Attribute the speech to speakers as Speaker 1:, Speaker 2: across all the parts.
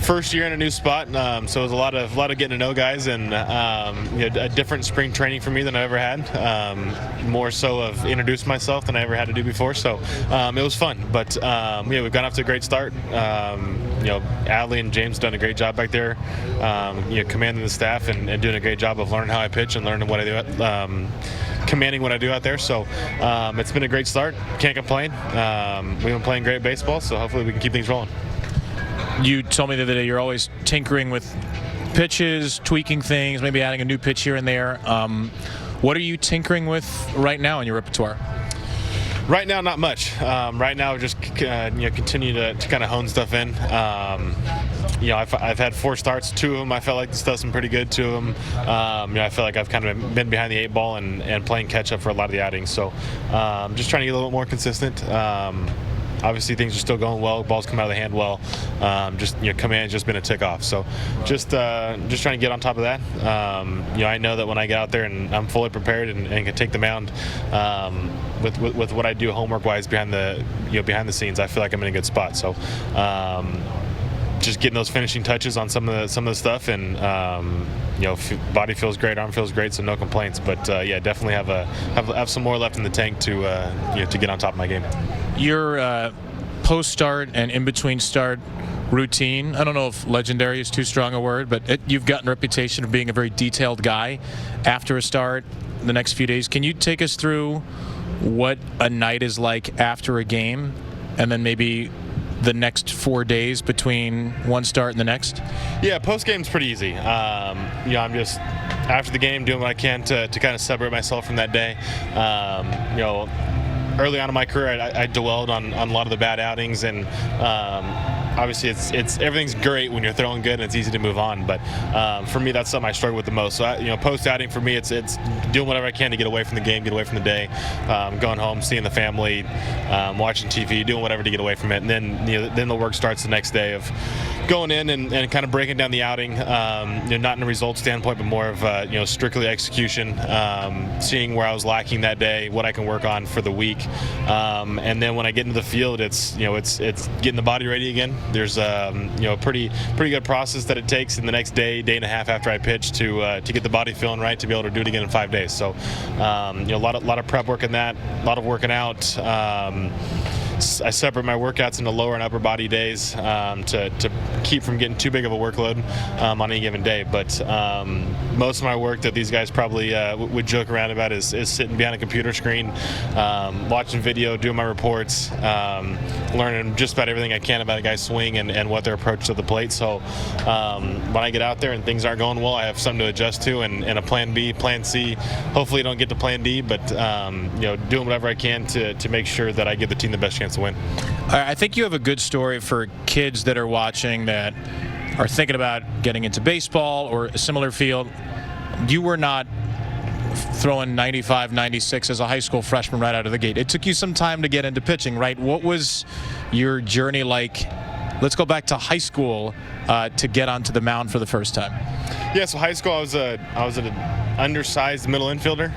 Speaker 1: first year in a new spot, so it was a lot of getting to know guys, and a different spring training for me than I ever had. More so of introducing myself than I ever had to do before. So it was fun, but we've gotten off to a great start. Adley and James done a great job back there, commanding the staff and doing a great job of learning how I pitch and learning what I do. Commanding what I do out there, so it's been a great start. Can't complain. We've been playing great baseball, so hopefully we can keep things rolling.
Speaker 2: You told me the other day you're always tinkering with pitches, tweaking things, maybe adding a new pitch here and there. What are you tinkering with right now in your repertoire?
Speaker 1: Right now, not much. Right now, just continue to kind of hone stuff in. I've had 4 starts. 2 of them I felt like the stuff's been pretty good. 2 of them, I feel like I've kind of been behind the 8 ball and playing catch up for a lot of the outings. So just trying to get a little bit more consistent. Obviously, things are still going well. Balls come out of the hand well. Command's just been a tick off. So just trying to get on top of that. I know that when I get out there and I'm fully prepared and can take the mound with what I do homework-wise behind the scenes, I feel like I'm in a good spot. So just getting those finishing touches on some of the stuff, and body feels great, arm feels great, so no complaints. But definitely have some more left in the tank to get on top of my game. Your
Speaker 2: post-start and in-between start routine, I don't know if legendary is too strong a word, but you've gotten a reputation of being a very detailed guy after a start the next few days. Can you take us through what a night is like after a game, and then maybe the next 4 days between one start and the next?
Speaker 1: Yeah, post-game's pretty easy. I'm just, after the game, doing what I can to kind of separate myself from that day. Early on in my career, I dwelled on a lot of the bad outings, and obviously it's everything's great when you're throwing good and it's easy to move on. But for me, that's something I struggle with the most. So post outing for me, it's doing whatever I can to get away from the game, get away from the day, going home, seeing the family, watching TV, doing whatever to get away from it. And then the work starts the next day of going in and kind of breaking down the outing, not in a result standpoint, but more of strictly execution, seeing where I was lacking that day, what I can work on for the week, and then when I get into the field, it's getting the body ready again. There's a pretty good process that it takes in the next day and a half after I pitch to get the body feeling right to be able to do it again in 5 days. So a lot of prep work in that, a lot of working out. I separate my workouts into lower and upper body days to keep from getting too big of a workload on any given day. But most of my work that these guys probably would joke around about is sitting behind a computer screen, watching video, doing my reports, learning just about everything I can about a guy's swing and what their approach to the plate. So when I get out there and things aren't going well, I have something to adjust to and a plan B, plan C. Hopefully I don't get to plan D, but doing whatever I can to make sure that I give the team the best chance to win.
Speaker 2: I think you have a good story for kids that are watching that are thinking about getting into baseball or a similar field. You were not throwing 95, 96 as a high school freshman right out of the gate. It took you some time to get into pitching, right? What was your journey like? Let's go back to high school to get onto the mound for the first time.
Speaker 1: Yeah, so high school I was an undersized middle infielder.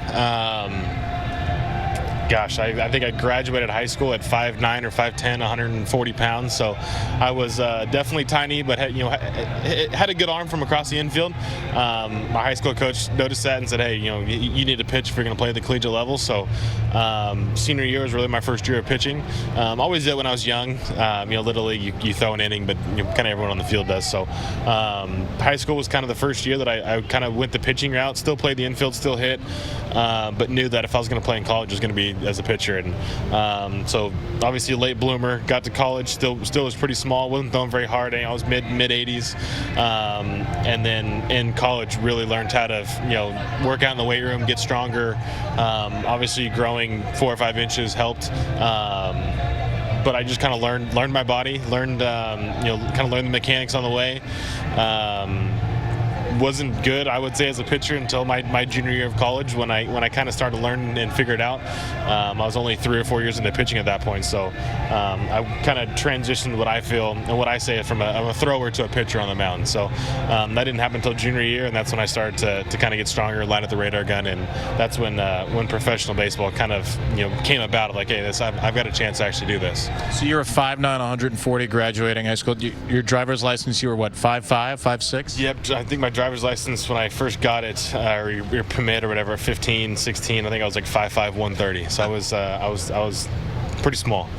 Speaker 1: I think I graduated high school at 5'9" or 5'10", 140 pounds. So I was definitely tiny, but had a good arm from across the infield. My high school coach noticed that and said, "Hey, you need to pitch if you're going to play at the collegiate level." So senior year was really my first year of pitching. Always did when I was young. Literally you throw an inning, but kind of everyone on the field does. So high school was kind of the first year that I kind of went the pitching route. Still played the infield, still hit, but knew that if I was going to play in college, it was going to be as a pitcher. And so obviously a late bloomer, got to college, still was pretty small, wasn't throwing very hard. I was mid 80s, and then in college really learned how to work out in the weight room, get stronger. Obviously growing 4 or 5 inches helped, but I just kind of learned my body, learned the mechanics on the way. wasn't good, I would say, as a pitcher until my junior year of college when I kind of started learning and figured it out. I was only 3 or 4 years into pitching at that point, so I kind of transitioned what I feel and what I say from a thrower to a pitcher on the mound. So that didn't happen until junior year, and that's when I started to kind of get stronger, line at the radar gun, and that's when professional baseball kind of came about. Of like, hey, I've got a chance to actually do this.
Speaker 2: So you're a 5'9", 140 graduating high school. Your driver's license, you were what, 5'5", 5'6"?
Speaker 1: Yep, I think my driver's license when I first got it, or your permit or whatever, 15, 16, I think I was like 5'5", 130. So I was pretty small.